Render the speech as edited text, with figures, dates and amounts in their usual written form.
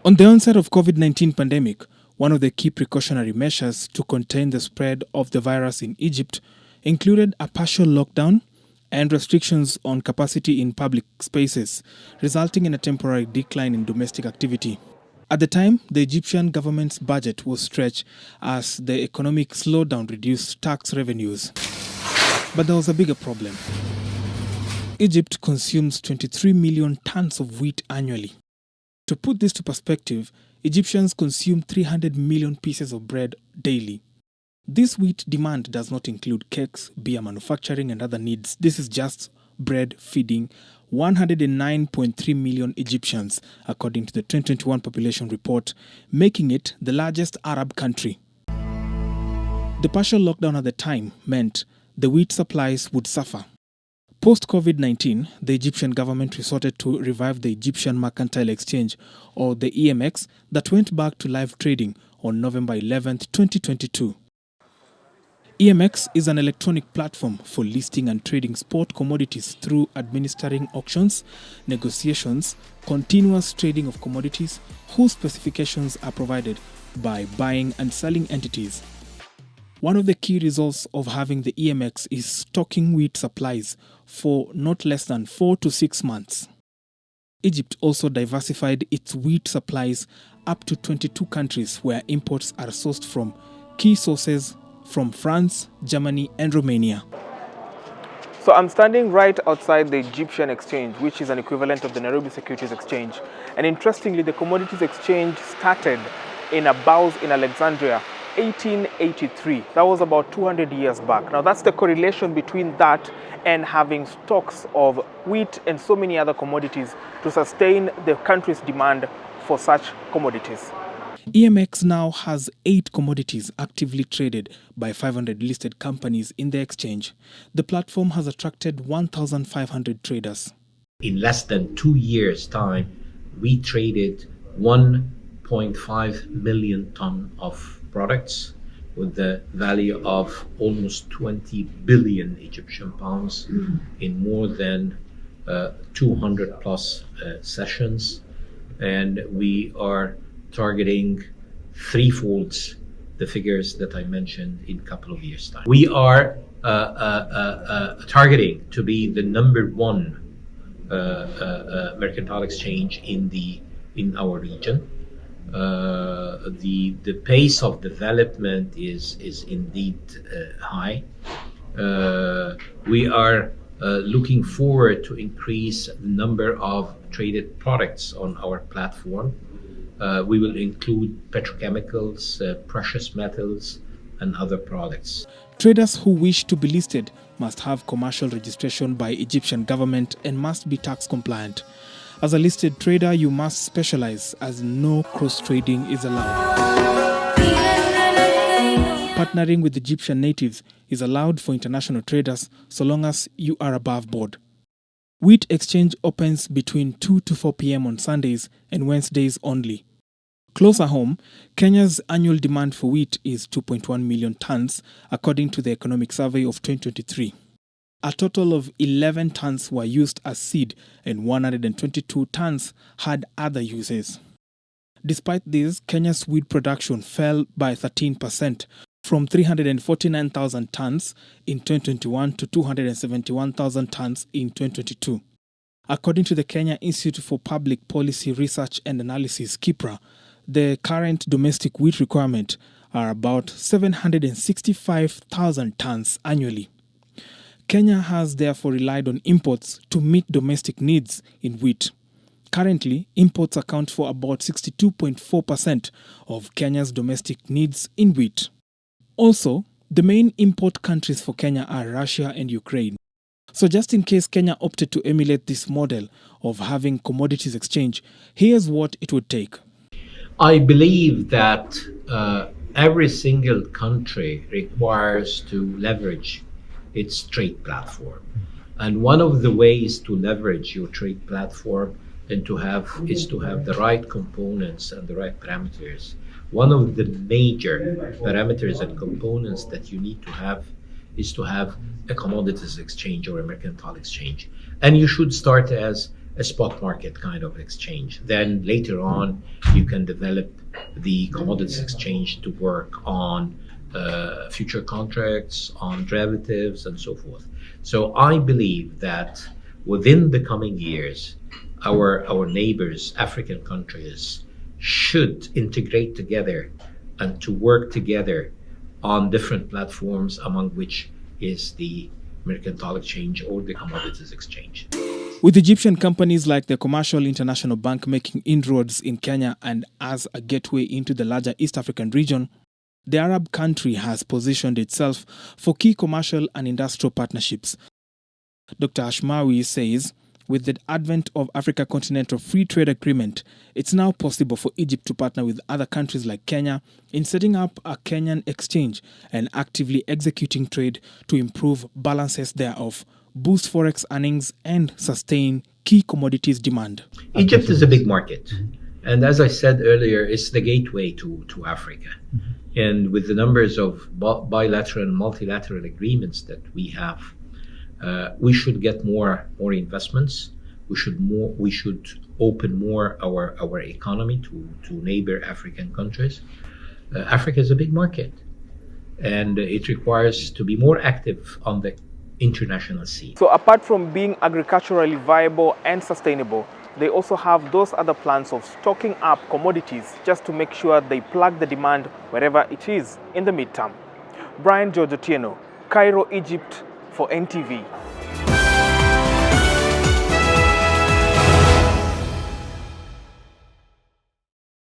On the onset of COVID-19 pandemic, one of the key precautionary measures to contain the spread of the virus in Egypt included a partial lockdown and restrictions on capacity in public spaces, resulting in a temporary decline in domestic activity. At the time, the Egyptian government's budget was stretched as the economic slowdown reduced tax revenues. But there was a bigger problem. Egypt consumes 23 million tons of wheat annually. To put this to perspective, Egyptians consume 300 million pieces of bread daily. This wheat demand does not include cakes, beer manufacturing, and other needs. This is just bread feeding 109.3 million Egyptians, according to the 2021 population report, making it the largest Arab country. The partial lockdown at the time meant the wheat supplies would suffer. Post-COVID-19, the Egyptian government resorted to revive the Egyptian Mercantile Exchange, or the EMX, that went back to live trading on November 11, 2022. EMX is an electronic platform for listing and trading spot commodities through administering auctions, negotiations, continuous trading of commodities whose specifications are provided by buying and selling entities. One of the key results of having the EMX is stocking wheat supplies for not less than 4 to 6 months. Egypt also diversified its wheat supplies up to 22 countries where imports are sourced from key sources from France, Germany, and Romania. So I'm standing right outside the Egyptian exchange, which is an equivalent of the Nairobi Securities Exchange. And interestingly, the commodities exchange started in Abauz in Alexandria, 1883. That was about 200 years back. Now that's the correlation between that and having stocks of wheat and so many other commodities to sustain the country's demand for such commodities. EMX now has 8 commodities actively traded by 500 listed companies in the exchange. The platform has attracted 1,500 traders. In less than 2 years' time, we traded 1.5 million ton of products with the value of almost 20 billion Egyptian pounds in more than 200 plus sessions. And we are targeting threefolds the figures that I mentioned in a couple of years' time. We are targeting to be the #1 mercantile exchange in our region. The pace of development is indeed high. We are looking forward to increase the number of traded products on our platform. We will include petrochemicals, precious metals, and other products. Traders who wish to be listed must have commercial registration by Egyptian government and must be tax compliant. As a listed trader, you must specialize as no cross-trading is allowed. Partnering with Egyptian natives is allowed for international traders so long as you are above board. Wheat exchange opens between 2 to 4 p.m. on Sundays and Wednesdays only. Closer home, Kenya's annual demand for wheat is 2.1 million tons, according to the Economic Survey of 2023. A total of 11 tons were used as seed and 122 tons had other uses. Despite this, Kenya's wheat production fell by 13%, from 349,000 tons in 2021 to 271,000 tons in 2022. According to the Kenya Institute for Public Policy Research and Analysis, KIPRA, the current domestic wheat requirement are about 765,000 tons annually. Kenya has therefore relied on imports to meet domestic needs in wheat. Currently, imports account for about 62.4% of Kenya's domestic needs in wheat. Also, the main import countries for Kenya are Russia and Ukraine. So just in case Kenya opted to emulate this model of having commodities exchange, here's what it would take. I believe that every single country requires to leverage its trade platform. And one of the ways to leverage your trade platform and is to have the right components and the right parameters. One of the major parameters and components that you need to have is to have a commodities exchange or a mercantile exchange. And you should start as a spot market kind of exchange. Then later on, you can develop the commodities exchange to work on future contracts, on derivatives, and so forth. So I believe that within the coming years, our neighbors, African countries, should integrate together and to work together on different platforms, among which is the Mercantile Exchange or the Commodities Exchange. With Egyptian companies like the Commercial International Bank making inroads in Kenya and as a gateway into the larger East African region, the Arab country has positioned itself for key commercial and industrial partnerships. Dr. Ashmawi says, with the advent of Africa Continental Free Trade Agreement, it's now possible for Egypt to partner with other countries like Kenya in setting up a Kenyan exchange and actively executing trade to improve balances thereof, boost forex earnings, and sustain key commodities demand. Egypt is a big market. And as I said earlier, it's the gateway to Africa. And with the numbers of bilateral and multilateral agreements that we have, we should get more investments. We should open more our economy to neighbor African countries. Africa is a big market, and it requires to be more active on the international scene. So apart from being agriculturally viable and sustainable, they also have those other plans of stocking up commodities just to make sure they plug the demand wherever it is in the midterm. Brian George Otieno, Cairo, Egypt, for NTV.